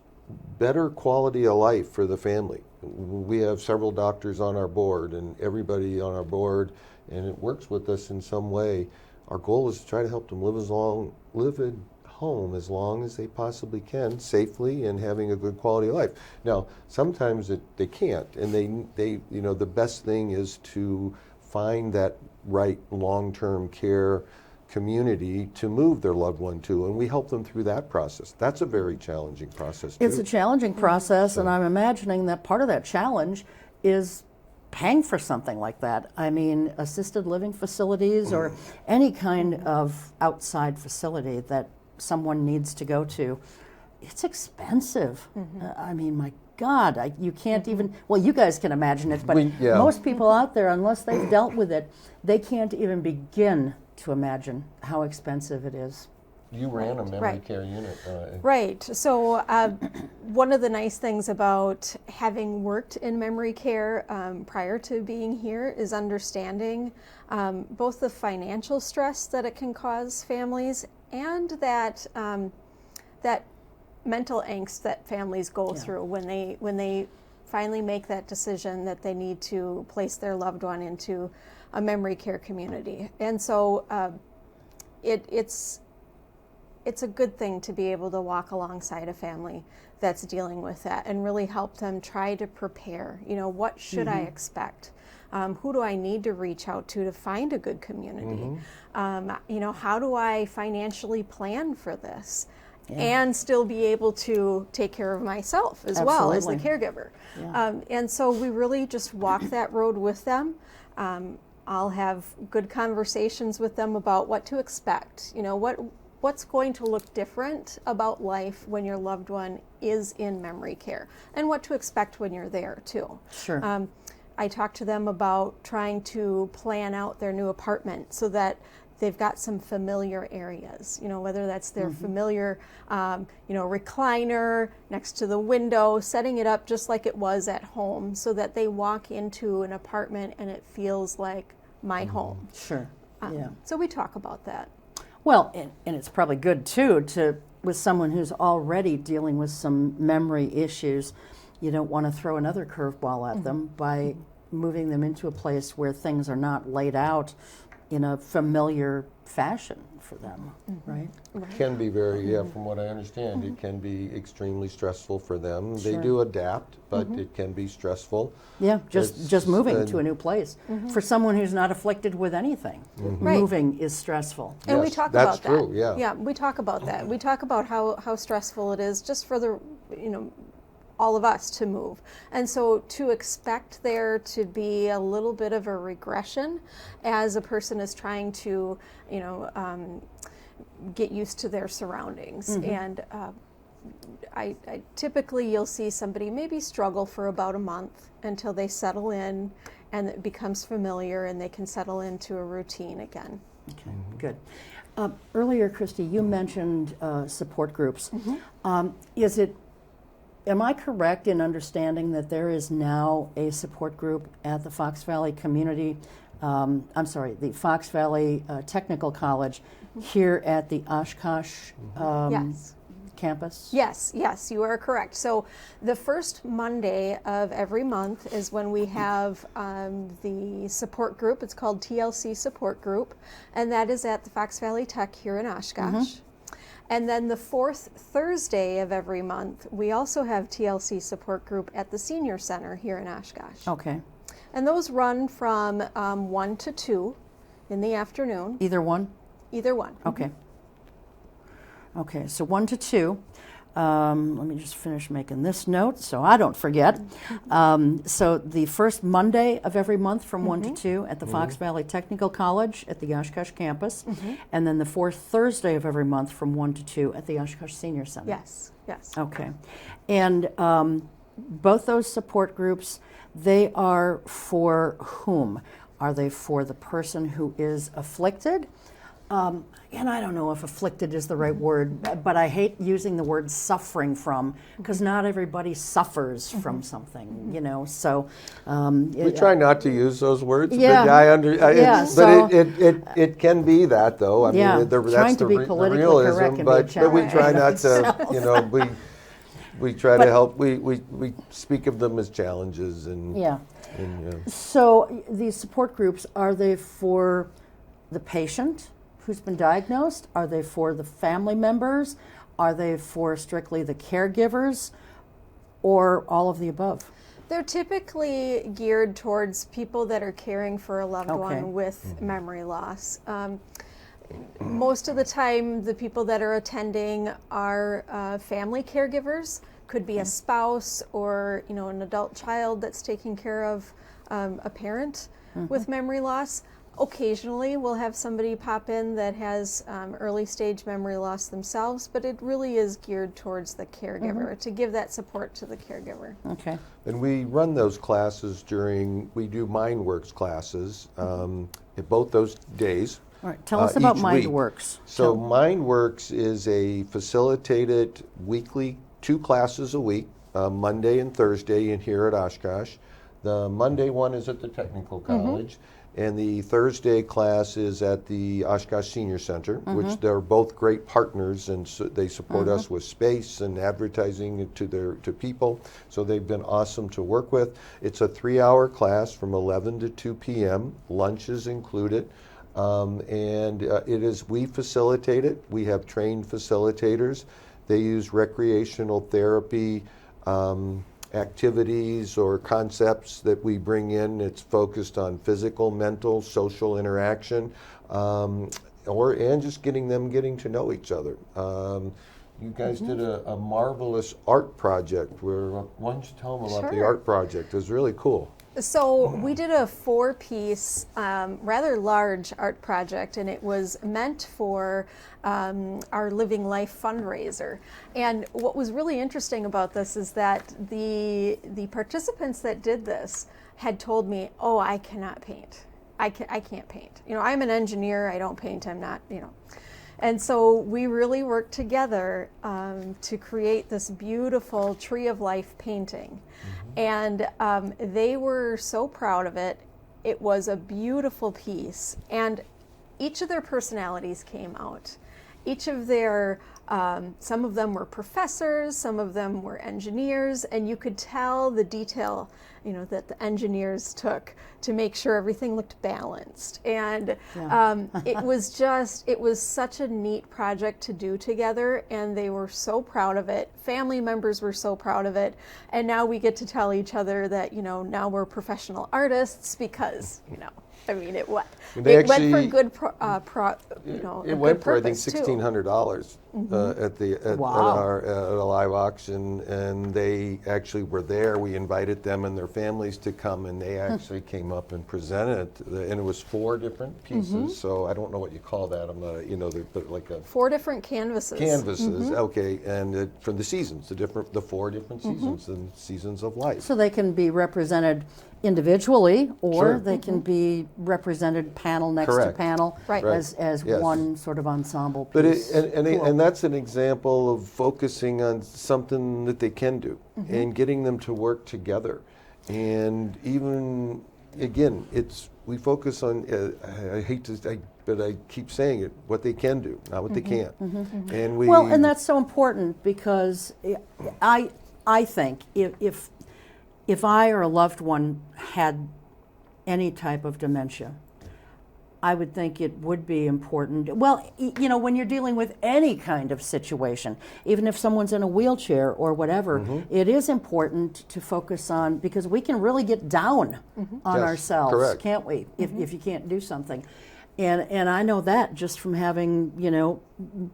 better quality of life for the family. We have several doctors on our board, and everybody on our board, and it works with us in some way. Our goal is to try to help them live at home as long as they possibly can, safely and having a good quality of life. Now, sometimes they can't, and they the best thing is to find that right long-term care community to move their loved one to, and we help them through that process. That's a very challenging process too.
It's a challenging process, and I'm imagining that part of that challenge is paying for something like that. I mean, assisted living facilities or any kind of outside facility that someone needs to go to, it's expensive. I mean, my God, you can't even, well, you guys can imagine it, but
Yeah.
most people out there, unless they've dealt with it, they can't even begin to imagine how expensive it is.
You ran a memory
Right.
care unit.
Right. So one of the nice things about having worked in memory care prior to being here is understanding both the financial stress that it can cause families and that that mental angst that families go through when they finally make that decision that they need to place their loved one into a memory care community. And so it's a good thing to be able to walk alongside a family that's dealing with that and really help them try to prepare. What should I expect? Who do I need to reach out to find a good community? How do I financially plan for this? And still be able to take care of myself as well as the
Absolutely.
caregiver. And so we really just walk that road with them. I'll have good conversations with them about what to expect. What's going to look different about life when your loved one is in memory care, and what to expect when you're there too.
Sure.
I talk to them about trying to plan out their new apartment so that they've got some familiar areas, whether that's their familiar, recliner next to the window, setting it up just like it was at home so that they walk into an apartment and it feels like my home.
Sure. Yeah.
So we talk about that.
Well, and it's probably good too with someone who's already dealing with some memory issues. You don't want to throw another curveball at them by moving them into a place where things are not laid out in a familiar fashion for them, right?
Can be very, from what I understand, it can be extremely stressful for them. They
Sure.
do adapt, but it can be stressful.
Yeah, just moving
and-
to a new place. For someone who's not afflicted with anything,
Right.
moving is stressful.
And we
Yes,
talk
that's
about that.
true, yeah.
Yeah, we talk about that. We talk about how stressful it is just for the, all of us to move. And so to expect there to be a little bit of a regression as a person is trying to, get used to their surroundings. And I typically you'll see somebody maybe struggle for about a month until they settle in and it becomes familiar and they can settle into a routine again.
Okay, good. Earlier, Kristy, you mentioned support groups. Am I correct in understanding that there is now a support group at the Fox Valley Community, the Fox Valley Technical College here at the Oshkosh
Yes.
campus?
Yes, you are correct. So the first Monday of every month is when we have the support group. It's called TLC Support Group, and that is at the Fox Valley Tech here in Oshkosh. And then the fourth Thursday of every month, we also have TLC Support Group at the Senior Center here in Oshkosh.
Okay.
And those run from 1 to 2 in the afternoon.
Either one?
Either one.
Okay. Okay, so 1 to 2. Let me just finish making this note so I don't forget. So the first Monday of every month from 1 to 2 at the Fox Valley Technical College at the Oshkosh campus, and then the fourth Thursday of every month from 1 to 2 at the Oshkosh Senior Center.
Yes.
Okay. And both those support groups, they are for whom? Are they for the person who is afflicted? And I don't know if afflicted is the right word, but I hate using the word suffering from, because not everybody suffers from something, you know. So
We try not to use those words.
Yeah.
But it can be that, though. I
Yeah,
mean,
trying
that's
to
the
be
the
politically
realism.
correct can be a
But we
challenge.
try not to, you know, we try to help. We speak of them as challenges and
yeah.
and
So these support groups, are they for the patient who's been diagnosed? Are they for the family members? Are they for strictly the caregivers, or all of the above?
They're typically geared towards people that are caring for a loved one with memory loss. Most of the time, the people that are attending are family caregivers. Could be a spouse or an adult child that's taking care of a parent with memory loss. Occasionally, we'll have somebody pop in that has early stage memory loss themselves, but it really is geared towards the caregiver to give that support to the caregiver.
Okay.
And we run those classes we do MindWorks classes at both those days.
All right. Tell us about
each week.
MindWorks.
So MindWorks is a facilitated weekly 2 classes a week, Monday and Thursday in here at Oshkosh. The Monday one is at the Technical College. And the Thursday class is at the Oshkosh Senior Center, which they're both great partners, and so they support us with space and advertising to people. So they've been awesome to work with. It's a 3-hour class from 11 to 2 p.m. Lunch is included, we facilitate it. We have trained facilitators. They use recreational therapy activities or concepts that we bring in. It's focused on physical, mental, social interaction, and just getting to know each other. You guys did a marvelous art project. Why don't you tell them about the art project? It was really cool.
So we did a 4-piece, rather large art project, and it was meant for our Living Life fundraiser. And what was really interesting about this is that the participants that did this had told me, "Oh, I cannot paint. I can't paint. I'm an engineer. I don't paint. I'm not. And so we really worked together to create this beautiful Tree of Life painting. And they were so proud of it. It was a beautiful piece. And each of their personalities came out. Each of their, some of them were professors, some of them were engineers, and you could tell the detail, that the engineers took to make sure everything looked balanced. And it was such a neat project to do together, and they were so proud of it. Family members were so proud of it. And now we get to tell each other that, now we're professional artists because, I mean, it went.
They
It went for
actually-
good,
It
a
went
good
for I think
purpose, too.
$1,600 at
Wow.
a live auction, and they actually were there. We invited them and their families to come, and they actually came up and presented. And it was 4 different pieces. So I don't know what you call that. I'm not, but like a
4 different canvases.
canvases. Okay, and from the seasons, the 4 different seasons and seasons of life.
So they can be represented individually, or
Sure.
they can be represented panel next to
Correct.
panel
Right.
as
Yes.
one sort of ensemble
But
piece.
and that's an example of focusing on something that they can do and getting them to work together. And even again, we focus on. I hate to, but I keep saying it: what they can do, not what they can't. And we
Well, and that's so important because I think if I or a loved one had any type of dementia, I would think it would be important. Well, when you're dealing with any kind of situation, even if someone's in a wheelchair or whatever, it is important to focus on, because we can really get down on
Yes,
ourselves,
correct.
can't we? If you can't do something. And I know that just from having,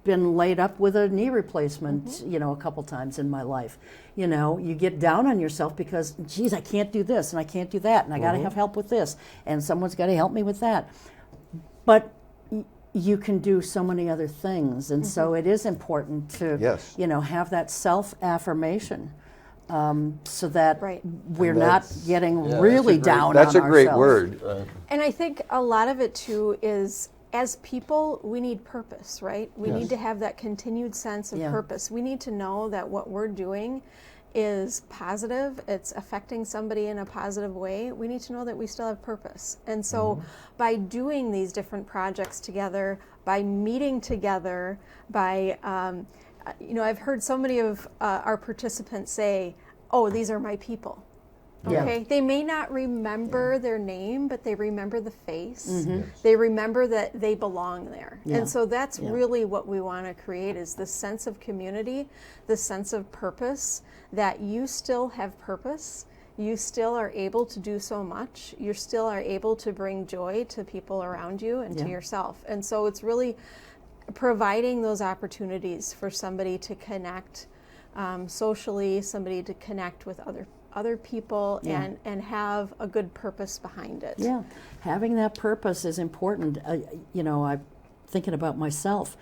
been laid up with a knee replacement, a couple times in my life. You get down on yourself because, geez, I can't do this and I can't do that and I got to have help with this and someone's got to help me with that. But you can do so many other things, and so it is important to,
Yes.
have that self-affirmation. So that
Right.
we're
And
not
that's-
getting
yeah,
really
that's a great-
down
That's
on
a great
ourselves.
word.
And I think a lot of it too is, as people, we need purpose, right? We
Yes.
need to have that continued sense of
Yeah.
purpose. We need to know that what we're doing is positive, it's affecting somebody in a positive way. We need to know that we still have purpose. And so by doing these different projects together, by meeting together, by, I've heard so many of our participants say, oh, these are my people.
Yeah.
Okay, they may not remember their name, but they remember the face.
Yes.
They remember that they belong there.
Yeah.
And so that's
Yeah.
really what we want to create, is this sense of community, this sense of purpose, that you still have purpose. You still are able to do so much. You still are able to bring joy to people around you and
Yeah.
to yourself. And so it's really providing those opportunities for somebody to connect socially, somebody to connect with other people,
Yeah.
and have a good purpose behind it.
Yeah, having that purpose is important. I'm thinking about myself.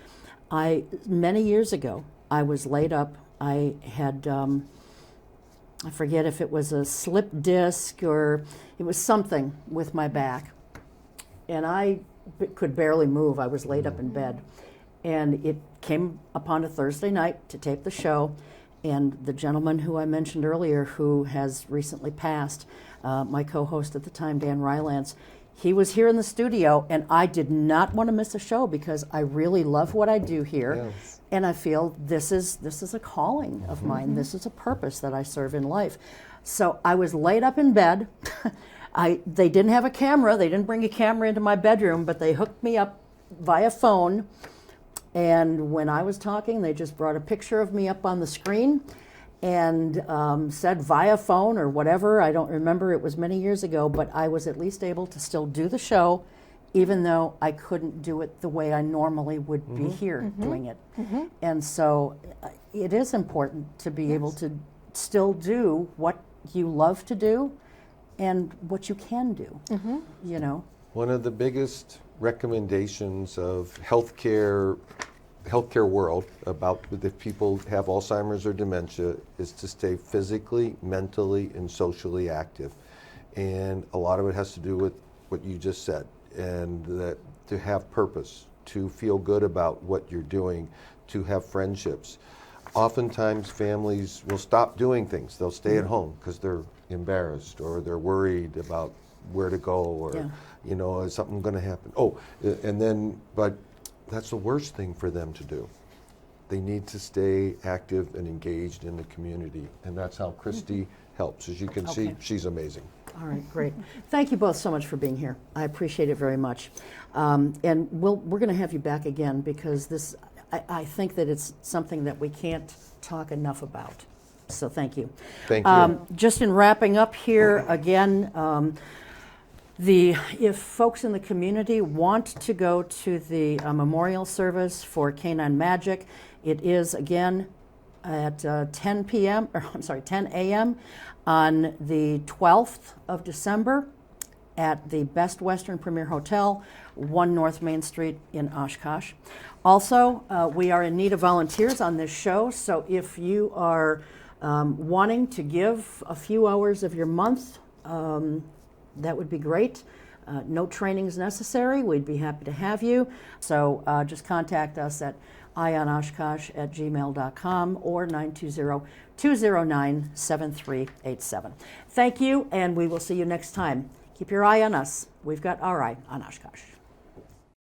Many years ago, I was laid up. I had, I forget if it was a slip disc or it was something with my back. And I could barely move. I was laid up in bed. And it came upon a Thursday night to tape the show. And the gentleman who I mentioned earlier, who has recently passed, my co-host at the time, Dan Rylance, he was here in the studio, and I did not want to miss a show because I really love what I do here.
Yes.
And I feel this is a calling of mine. This is a purpose that I serve in life. So I was laid up in bed. They didn't have a camera. They didn't bring a camera into my bedroom, but they hooked me up via phone. And when I was talking, they just brought a picture of me up on the screen and said via phone or whatever. I don't remember. It was many years ago, but I was at least able to still do the show, even though I couldn't do it the way I normally would be here doing it. And so it is important to be able to still do what you love to do and what you can do,
One of the biggest recommendations of healthcare world about if people have Alzheimer's or dementia is to stay physically, mentally, and socially active. And a lot of it has to do with what you just said, and that to have purpose, to feel good about what you're doing, to have friendships. Oftentimes families will stop doing things. They'll stay at home because they're embarrassed or they're worried about where to go or is something going to happen. But that's the worst thing for them to do. They need to stay active and engaged in the community, and that's how Kristy helps. As you can see, she's amazing.
All right, great. Thank you both so much for being here. I appreciate it very much. And we're going to have you back again because I think that it's something that we can't talk enough about. So thank you.
Thank you.
Just in wrapping up here, again, If folks in the community want to go to the memorial service for Canine Magic, it is again at 10 a.m. on the 12th of December at the Best Western Premier Hotel, 1 North Main Street in Oshkosh. Also, we are in need of volunteers on this show, so if you are wanting to give a few hours of your month, that would be great. No training is necessary. We'd be happy to have you. So just contact us at ionoshkosh@gmail.com or 920-209-7387. Thank you, and we will see you next time. Keep your eye on us. We've got our eye on Oshkosh.